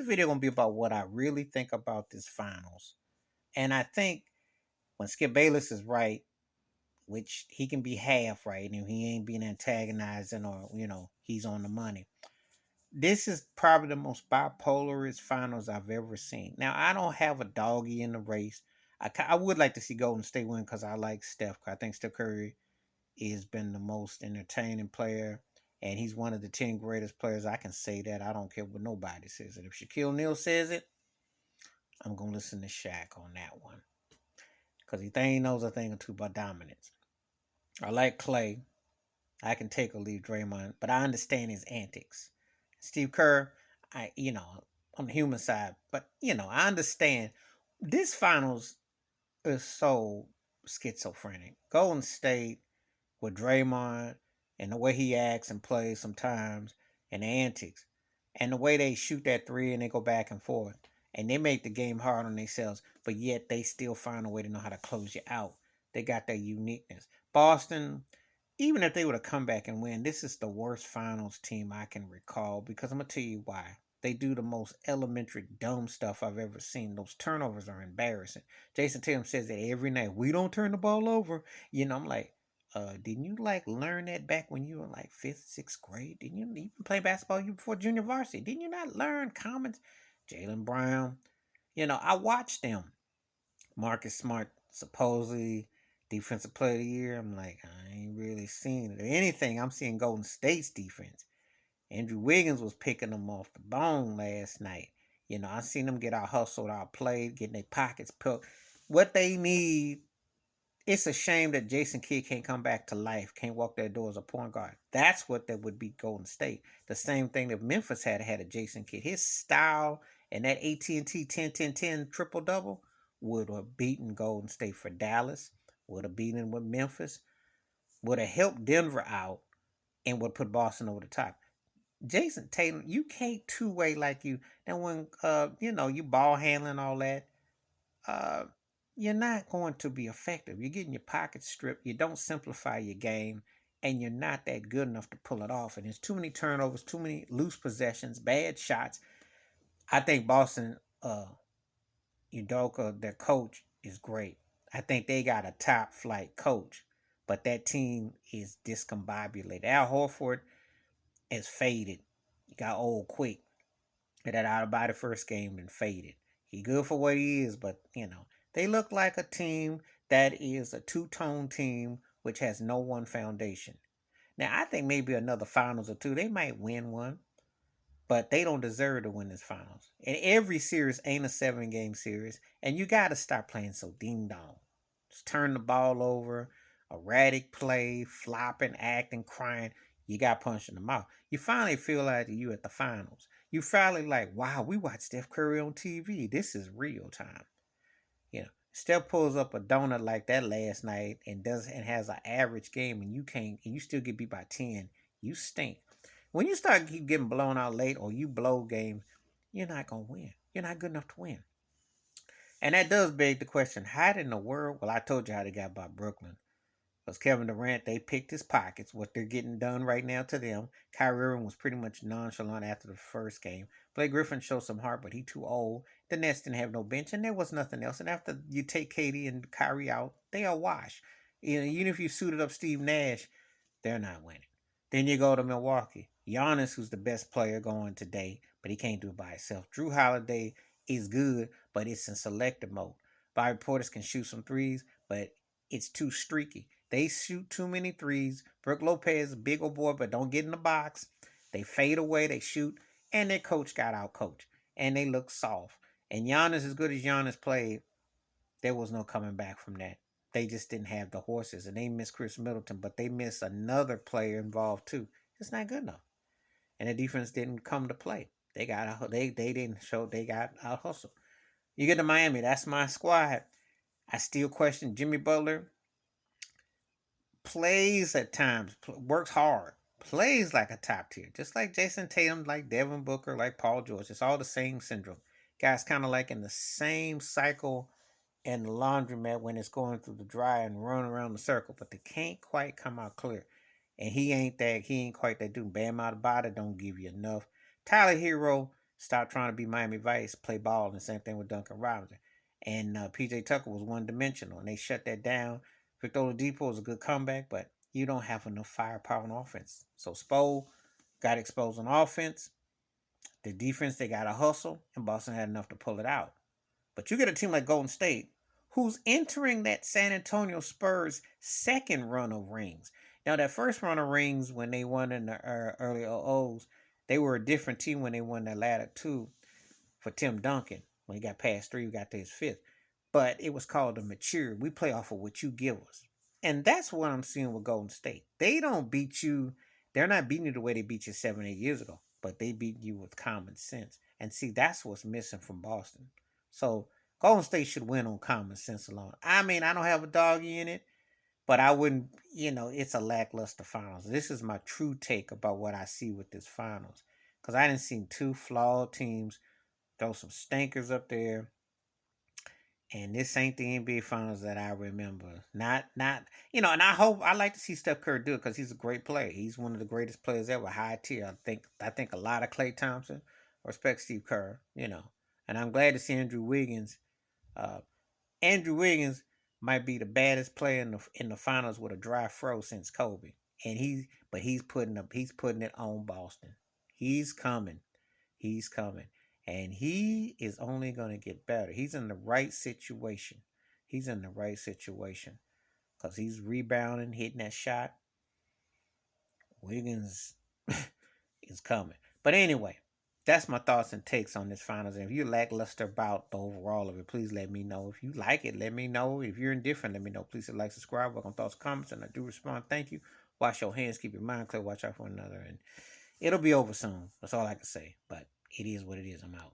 video gonna be about what I really think about this finals. And I think when Skip Bayless is right, which he can be half right, and he ain't being antagonizing or he's on the money. This is probably the most bipolarist finals I've ever seen. Now I don't have a doggy in the race. I would like to see Golden State win because I like Steph. I think Steph Curry has been the most entertaining player, and he's one of the 10 greatest players. I can say that. I don't care what nobody says it. If Shaquille O'Neal says it, I'm gonna listen to Shaq on that one because he knows a thing or two about dominance. I like Clay. I can take or leave Draymond, but I understand his antics. Steve Kerr, on the human side, but I understand this finals is so schizophrenic. Golden State with Draymond and the way he acts and plays sometimes and the antics and the way they shoot that three and they go back and forth and they make the game hard on themselves, but yet they still find a way to know how to close you out. They got their uniqueness. Boston, even if they would have come back and win, this is the worst finals team I can recall because I'm gonna tell you why. They do the most elementary dumb stuff I've ever seen. Those turnovers are embarrassing. Jason Tatum says that every night. We don't turn the ball over. I'm like, didn't you like learn that back when you were like fifth, sixth grade? Didn't you even play basketball you before junior varsity? Didn't you not learn common? Jalen Brown. I watched them. Marcus Smart supposedly defensive player of the year. I'm like, I ain't really seeing it. If anything, I'm seeing Golden State's defense. Andrew Wiggins was picking them off the bone last night. I seen them get out hustled, out played, getting their pockets poked. What they need, it's a shame that Jason Kidd can't come back to life, can't walk that door as a point guard. That's what that would be Golden State. The same thing that Memphis had a Jason Kidd. His style and that AT&T 10-10-10 triple double would have beaten Golden State for Dallas, would have beaten with Memphis, would have helped Denver out, and would put Boston over the top. Jason Tatum, you can't two-way like you. And when you ball handling all that, uh, you're not going to be effective. You're getting your pockets stripped. You don't simplify your game, and you're not that good enough to pull it off. And there's too many turnovers, too many loose possessions, bad shots. I think Boston, Udoka, their coach, is great. I think they got a top flight coach, but that team is discombobulated. Al Horford is faded. He got old quick. That out of body first game and faded. He good for what he is, but they look like a team that is a two-tone team which has no one foundation. Now I think maybe another finals or two, they might win one, but they don't deserve to win this finals. And every series ain't a 7 game series, and you gotta stop playing so ding dong. Just turn the ball over, erratic play, flopping, acting, crying. You got punched in the mouth. You finally feel like you at the finals. You finally like, wow, we watched Steph Curry on TV. This is real time. Steph pulls up a donut like that last night and has an average game, and you still get beat by 10. You stink. When you start keep getting blown out late or you blow games, you're not gonna win. You're not good enough to win. And that does beg the question: how in the world? Well, I told you how they got by Brooklyn. Because Kevin Durant, they picked his pockets. What they're getting done right now to them. Kyrie Irving was pretty much nonchalant after the first game. Blake Griffin showed some heart, but he too old. The Nets didn't have no bench, and there was nothing else. And after you take Katie and Kyrie out, they are washed. Even if you suited up Steve Nash, they're not winning. Then you go to Milwaukee. Giannis, who's the best player going today, but he can't do it by himself. Drew Holiday is good, but it's in selective mode. Bobby Portis can shoot some threes, but it's too streaky. They shoot too many threes. Brooke Lopez, a big old boy, but don't get in the box. They fade away, they shoot, and their coach got out coached. And they look soft. And Giannis, as good as Giannis played, there was no coming back from that. They just didn't have the horses, and they missed Chris Middleton, but they missed another player involved too. It's not good enough, and the defense didn't come to play. They didn't show they got out hustle. You get to Miami, that's my squad. I still question Jimmy Butler. Plays at times, works hard, plays like a top tier, just like Jason Tatum, like Devin Booker, like Paul George. It's all the same syndrome. Guys kind of like in the same cycle in the laundromat when it's going through the dryer and run around the circle, but they can't quite come out clear. And he ain't quite that dude. Bam out of body don't give you enough. Tyler Hero, Stop trying to be Miami Vice, play ball, and the same thing with Duncan Robinson. And PJ Tucker was one dimensional, and they shut that down. Victor Oladipo was a good comeback, but you don't have enough firepower on offense. So Spo got exposed on offense. The defense, they got to hustle, and Boston had enough to pull it out. But you get a team like Golden State, who's entering that San Antonio Spurs second run of rings. Now, that first run of rings, when they won in the early OOs, they were a different team when they won that latter two for Tim Duncan. When he got past three, we got to his fifth. But it was called a mature. We play off of what you give us. And that's what I'm seeing with Golden State. They don't beat you. They're not beating you the way they beat you 7, 8 years ago, but they beat you with common sense. And see, that's what's missing from Boston. So Golden State should win on common sense alone. I mean, I don't have a doggy in it, but I wouldn't, it's a lackluster finals. This is my true take about what I see with this finals. Because I didn't see two flawed teams throw some stinkers up there. And this ain't the NBA Finals that I remember. And I like to see Steph Curry do it because he's a great player. He's one of the greatest players ever, high tier. I think a lot of Klay Thompson respect Steve Kerr, And I'm glad to see Andrew Wiggins. Uh, Andrew Wiggins might be the baddest player in the finals with a dry throw since Kobe. And he's putting it on Boston. He's coming. He's coming. And he is only going to get better. He's in the right situation. He's in the right situation. Because he's rebounding, hitting that shot. Wiggins is coming. But anyway, that's my thoughts and takes on this finals. And if you're lackluster about the overall of it, please let me know. If you like it, let me know. If you're indifferent, let me know. Please hit like, subscribe, work on thoughts, comments, and I do respond. Thank you. Wash your hands, keep your mind clear, watch out for one another. And it'll be over soon. That's all I can say. But it is what it is. I'm out.